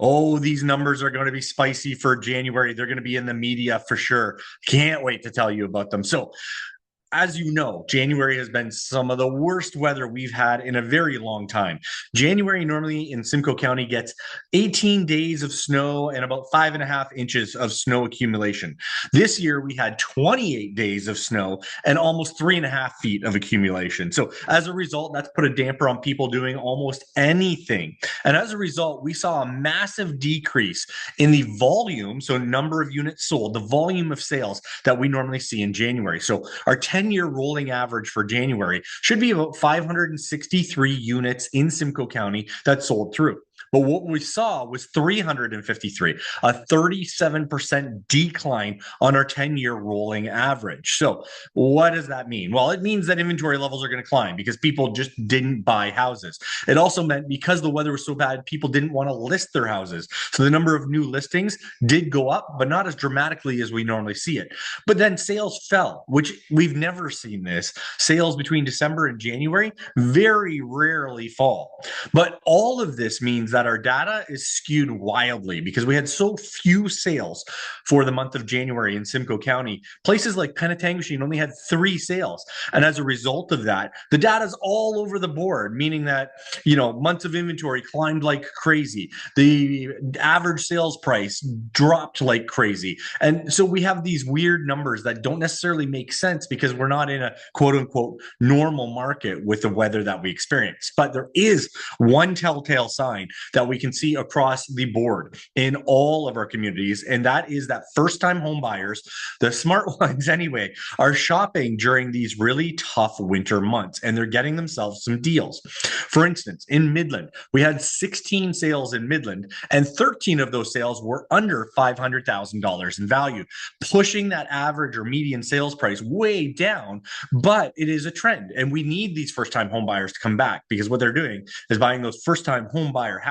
Oh, these numbers are going to be spicy for January. They're going to be in the media for sure. Can't wait to tell you about them. So, as you know, January has been some of the worst weather we've had in a very long time. January normally in Simcoe County gets 18 days of snow and about 5.5 inches of snow accumulation. This year we had 28 days of snow and almost 3.5 feet of accumulation. So as a result, that's put a damper on people doing almost anything. And as a result, we saw a massive decrease in the volume, so number of units sold, the volume of sales that we normally see in January. So our 10-year rolling average for January should be about 563 units in Simcoe County that sold through. But what we saw was 353, a 37% decline on our 10-year rolling average. So what does that mean? Well, it means that inventory levels are going to climb because people just didn't buy houses. It also meant because the weather was so bad, people didn't want to list their houses. So the number of new listings did go up, but not as dramatically as we normally see it. But then sales fell, which we've never seen this. Sales between December and January very rarely fall. But all of this means that our data is skewed wildly because we had so few sales for the month of January in Simcoe County. Places like Penetanguishene only had 3 sales. And as a result of that, the data is all over the board, meaning that, months of inventory climbed like crazy. The average sales price dropped like crazy. And so we have these weird numbers that don't necessarily make sense because we're not in a quote unquote normal market with the weather that we experience. But there is one telltale sign that we can see across the board in all of our communities, and that is that first-time home buyers, the smart ones anyway, are shopping during these really tough winter months, and they're getting themselves some deals. For instance, in Midland, we had 16 sales in Midland, and 13 of those sales were under $500,000 in value, pushing that average or median sales price way down. But it is a trend, and we need these first-time home buyers to come back because what they're doing is buying those first-time home buyer houses,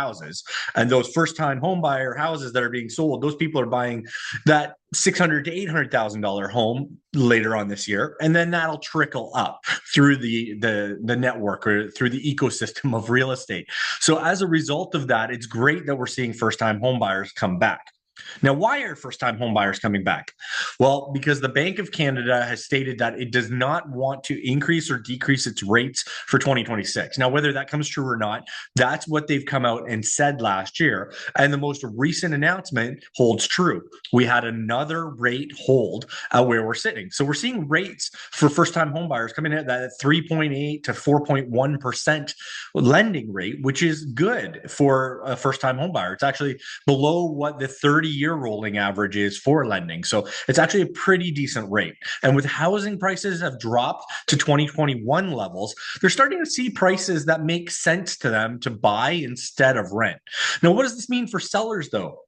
and those first-time home buyer houses that are being sold, those people are buying that $600,000 to $800,000 home later on this year, and then that'll trickle up through the network or through the ecosystem of real estate. So as a result of that, it's great that we're seeing first-time home buyers come back. Now, why are first-time home buyers coming back? Well, because the Bank of Canada has stated that it does not want to increase or decrease its rates for 2026. Now, whether that comes true or not, that's what they've come out and said last year. And the most recent announcement holds true. We had another rate hold where we're sitting. So we're seeing rates for first-time home buyers coming in at that 3.8 to 4.1% lending rate, which is good for a first-time home buyer. It's actually below what the 30-year rolling average is for lending. So it's actually a pretty decent rate. And with housing prices have dropped to 2021 levels, they're starting to see prices that make sense to them to buy instead of rent. Now, what does this mean for sellers, though?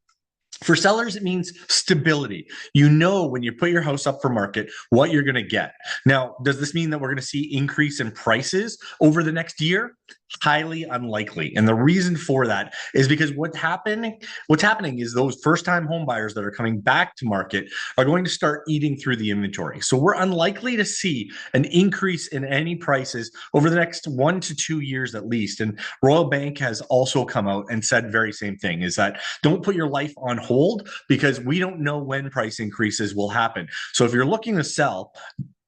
For sellers, it means stability. You know, when you put your house up for market, what you're going to get. Now, does this mean that we're going to see increase in prices over the next year? Highly unlikely. And the reason for that is because what's happening is those first-time home buyers that are coming back to market are going to start eating through the inventory. So we're unlikely to see an increase in any prices over the next 1 to 2 years at least. And Royal Bank has also come out and said very same thing, is that don't put your life on hold because we don't know when price increases will happen. So if you're looking to sell,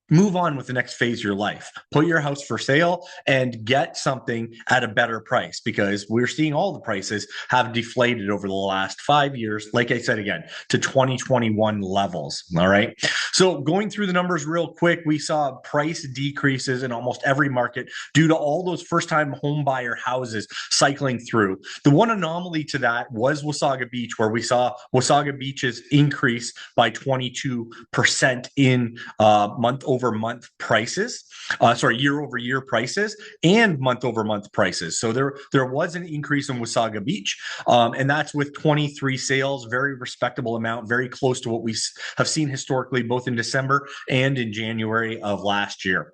move on with the next phase of your life. Put your house for sale and get something at a better price because we're seeing all the prices have deflated over the last 5 years, like I said again, to 2021 levels. All right. So going through the numbers real quick, we saw price decreases in almost every market due to all those first-time home buyer houses cycling through. The one anomaly to that was Wasaga Beach, where we saw Wasaga Beach's increase by 22% in month-over-month prices, year-over-year prices, and month-over-month prices. So there was an increase in Wasaga Beach, and that's with 23 sales, very respectable amount, very close to what we have seen historically, both in December and in January of last year.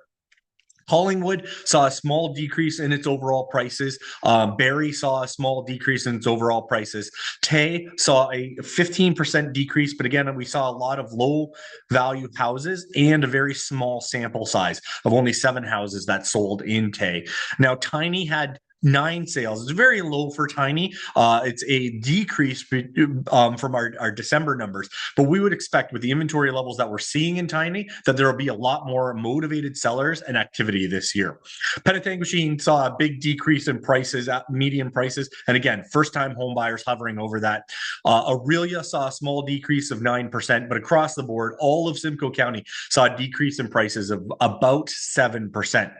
Collingwood saw a small decrease in its overall prices. Barrie saw a small decrease in its overall prices. Tay saw a 15% decrease, but again, we saw a lot of low value houses and a very small sample size of only 7 houses that sold in Tay. Now, Tiny had 9 sales. It's very low for Tiny. It's a decrease from our December numbers, but we would expect with the inventory levels that we're seeing in Tiny that there will be a lot more motivated sellers and activity this year. Penetanguishene saw a big decrease in prices at median prices, and again, first-time home buyers hovering over that. Aurelia saw a small decrease of 9%, but across the board, all of Simcoe County saw a decrease in prices of about 7%.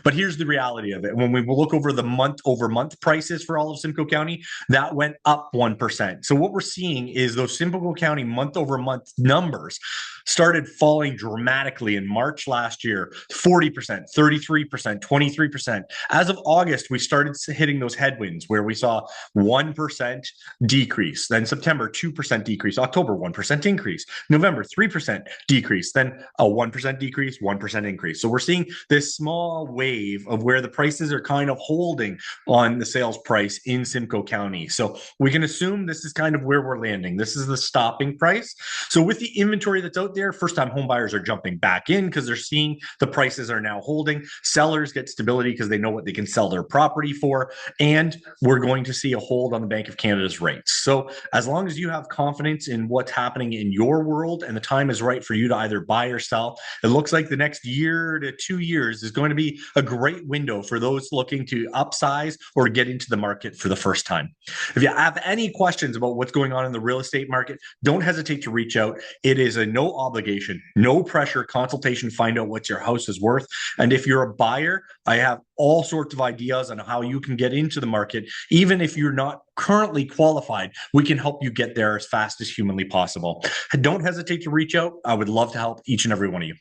But here's the reality of it. When we look over the month-over-month prices for all of Simcoe County, that went up 1%. So what we're seeing is those Simcoe County month-over-month numbers started falling dramatically in March last year, 40%, 33%, 23%. As of August, we started hitting those headwinds where we saw 1% decrease, then September 2% decrease, October 1% increase, November 3% decrease, then a 1% decrease, 1% increase. So we're seeing this small wave of where the prices are kind of holding on the sales price in Simcoe County. So we can assume this is kind of where we're landing. This is the stopping price. So with the inventory that's out there, first-time home buyers are jumping back in because they're seeing the prices are now holding. Sellers get stability because they know what they can sell their property for, and we're going to see a hold on the Bank of Canada's rates. So as long as you have confidence in what's happening in your world and the time is right for you to either buy or sell, it looks like the next year to 2 years is going to be a great window for those looking to upsize or get into the market for the first time. If you have any questions about what's going on in the real estate market, don't hesitate to reach out. It is a no obligation, no pressure consultation. Find out what your house is worth. And if you're a buyer, I have all sorts of ideas on how you can get into the market. Even if you're not currently qualified, we can help you get there as fast as humanly possible. Don't hesitate to reach out. I would love to help each and every one of you.